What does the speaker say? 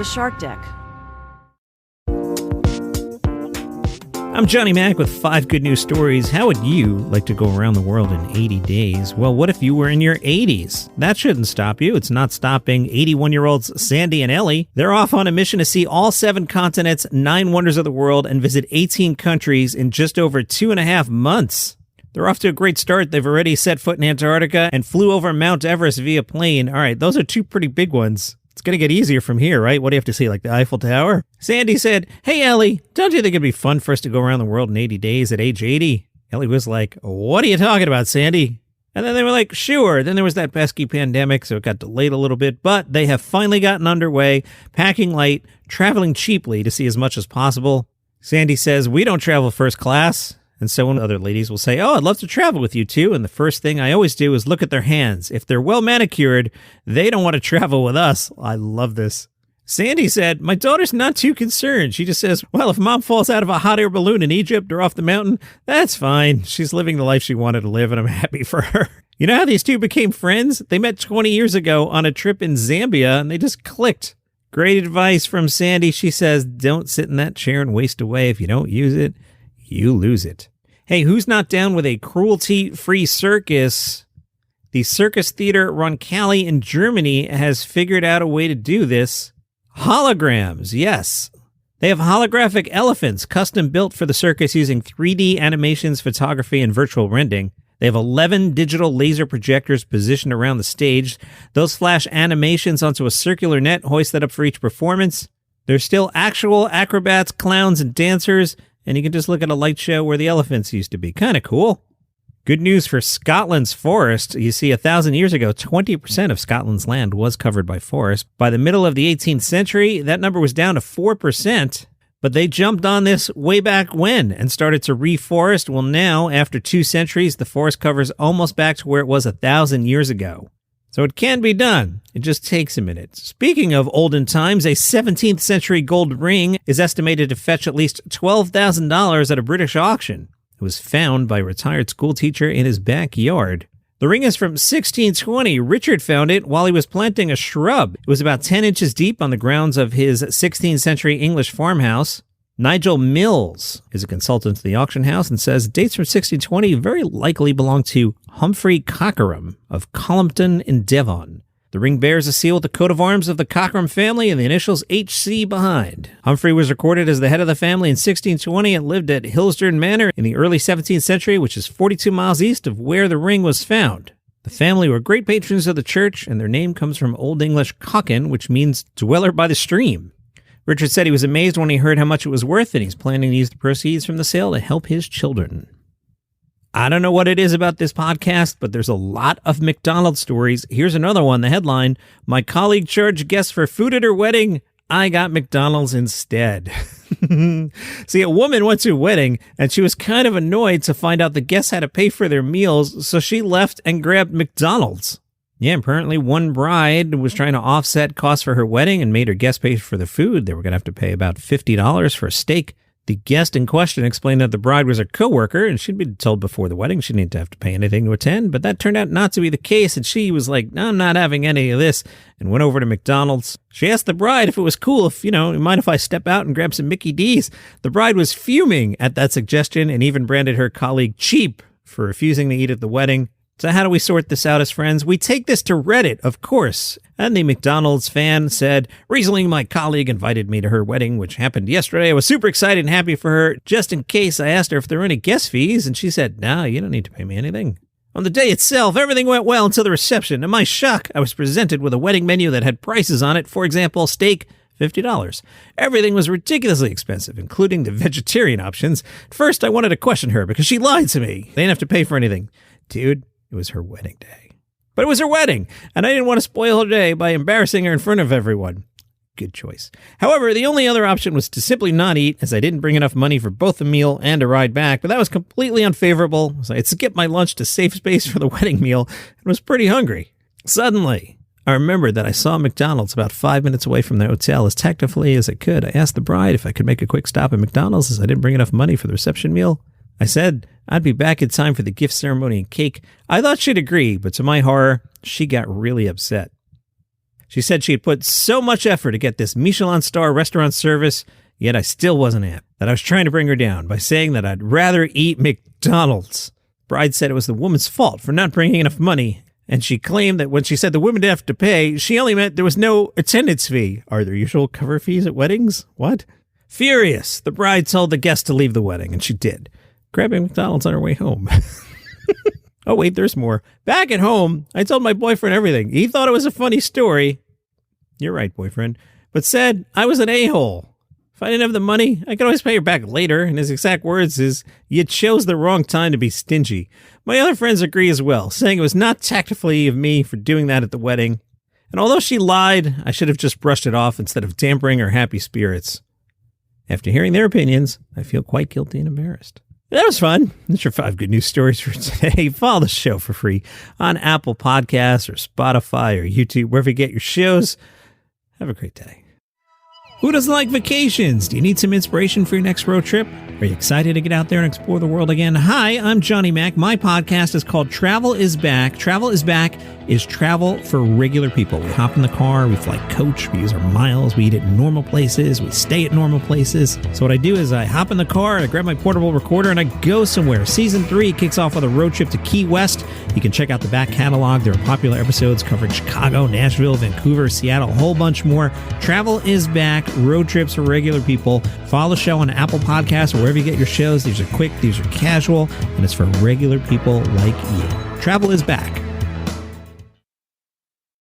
The Shark Deck. I'm Johnny Mac with 5 good news stories. How would you like to go around the world in 80 days? Well, what if you were in your 80s? That shouldn't stop you. It's not stopping 81-year-olds Sandy and Ellie. They're off on a mission to see all 7 continents, 9 wonders of the world, and visit 18 countries in just over 2.5 months. They're off to a great start. They've already set foot in Antarctica and flew over Mount Everest via plane. All right, those are 2 pretty big ones. It's going to get easier from here, right? What do you have to see, like the Eiffel Tower? Sandy said, "Hey, Ellie, don't you think it'd be fun for us to go around the world in 80 days at age 80? Ellie was like, "What are you talking about, Sandy?" And then they were like, "Sure." Then there was that pesky pandemic, so it got delayed a little bit. But they have finally gotten underway, packing light, traveling cheaply to see as much as possible. Sandy says, "We don't travel first class." And so other ladies will say, "Oh, I'd love to travel with you too." And the first thing I always do is look at their hands. If they're well manicured, they don't want to travel with us. I love this. Sandy said, "My daughter's not too concerned. She just says, well, if mom falls out of a hot air balloon in Egypt or off the mountain, that's fine. She's living the life she wanted to live, and I'm happy for her." You know how these 2 became friends? They met 20 years ago on a trip in Zambia, and they just clicked. Great advice from Sandy. She says, don't sit in that chair and waste away. If you don't use it, you lose it. Hey, who's not down with a cruelty-free circus? The circus theater Roncalli in Germany has figured out a way to do this. Holograms, yes. They have holographic elephants custom built for the circus using 3D animations, photography, and virtual rendering. They have 11 digital laser projectors positioned around the stage. Those flash animations onto a circular net hoisted up for each performance. There's still actual acrobats, clowns, and dancers, and you can just look at a light show where the elephants used to be. Kind of cool. Good news for Scotland's forest. You see, 1,000 years ago, 20% of Scotland's land was covered by forest. By the middle of the 18th century, that number was down to 4%, but they jumped on this way back when and started to reforest. Well, now, after 2 centuries, the forest cover is almost back to where it was 1,000 years ago. So it can be done. It just takes a minute. Speaking of olden times, a 17th century gold ring is estimated to fetch at least $12,000 at a British auction. It was found by a retired school teacher in his backyard. The ring is from 1620. Richard found it while he was planting a shrub. It was about 10 inches deep on the grounds of his 16th century English farmhouse. Nigel Mills is a consultant to the auction house and says dates from 1620 very likely belong to Humphrey Cockerham of Collumpton in Devon. The ring bears a seal with the coat of arms of the Cockerham family and the initials HC behind. Humphrey was recorded as the head of the family in 1620 and lived at Hillsderne Manor in the early 17th century, which is 42 miles east of where the ring was found. The family were great patrons of the church, and their name comes from Old English cocken, which means dweller by the stream. Richard said he was amazed when he heard how much it was worth, and he's planning to use the proceeds from the sale to help his children. I don't know what it is about this podcast, but there's a lot of McDonald's stories. Here's another one. The headline, "My colleague charged guests for food at her wedding. I got McDonald's instead." See, a woman went to a wedding, and she was kind of annoyed to find out the guests had to pay for their meals, so she left and grabbed McDonald's. Yeah, apparently one bride was trying to offset costs for her wedding and made her guests pay for the food. They were going to have to pay about $50 for a steak. The guest in question explained that the bride was her coworker, and she'd been told before the wedding she didn't have to pay anything to attend, but that turned out not to be the case, and she was like, "No, I'm not having any of this," and went over to McDonald's. She asked the bride if it was cool, if, mind if I step out and grab some Mickey D's? The bride was fuming at that suggestion and even branded her colleague cheap for refusing to eat at the wedding. So how do we sort this out as friends? We take this to Reddit, of course. And the McDonald's fan said, "Recently, my colleague invited me to her wedding, which happened yesterday. I was super excited and happy for her. Just in case, I asked her if there were any guest fees, and she said, 'No, you don't need to pay me anything.' On the day itself, everything went well until the reception. To my shock, I was presented with a wedding menu that had prices on it. For example, steak, $50. Everything was ridiculously expensive, including the vegetarian options. At first, I wanted to question her because she lied to me. They didn't have to pay for anything. Dude, it was her wedding day. But it was her wedding, and I didn't want to spoil her day by embarrassing her in front of everyone." Good choice. However, the only other option was to simply not eat, as I didn't bring enough money for both a meal and a ride back, but that was completely unfavorable, so I had skipped my lunch to save space for the wedding meal and was pretty hungry. Suddenly, I remembered that I saw McDonald's about 5 minutes away from the hotel. As tactfully as I could, I asked the bride if I could make a quick stop at McDonald's as I didn't bring enough money for the reception meal. I said I'd be back in time for the gift ceremony and cake. I thought she'd agree, but to my horror, she got really upset. She said she had put so much effort to get this Michelin star restaurant service, yet I still wasn't amped. That I was trying to bring her down by saying that I'd rather eat McDonald's. Bride said it was the woman's fault for not bringing enough money, and she claimed that when she said the women didn't have to pay, she only meant there was no attendance fee. Are there usual cover fees at weddings? What? Furious, the bride told the guests to leave the wedding, and she did, grabbing McDonald's on her way home. Oh, wait, there's more. Back at home, I told my boyfriend everything. He thought it was a funny story. You're right, boyfriend. But said I was an a-hole. If I didn't have the money, I could always pay her back later. And his exact words is, you chose the wrong time to be stingy. My other friends agree as well, saying it was not tactfully of me for doing that at the wedding. And although she lied, I should have just brushed it off instead of dampening her happy spirits. After hearing their opinions, I feel quite guilty and embarrassed. That was fun. That's your 5 good news stories for today. Follow the show for free on Apple Podcasts or Spotify or YouTube, wherever you get your shows. Have a great day. Who doesn't like vacations? Do you need some inspiration for your next road trip? Are you excited to get out there and explore the world again? Hi, I'm Johnny Mac. My podcast is called Travel is Back. Travel is Back is travel for regular people. We hop in the car, we fly coach, we use our miles, we eat at normal places, we stay at normal places. So what I do is I hop in the car, I grab my portable recorder, and I go somewhere. Season 3 kicks off with a road trip to Key West. You can check out the back catalog. There are popular episodes covering Chicago, Nashville, Vancouver, Seattle, a whole bunch more. Travel is Back, road trips for regular people. Follow the show on Apple Podcasts or wherever you get your shows. These are quick, these are casual, and it's for regular people like you. Travel is Back.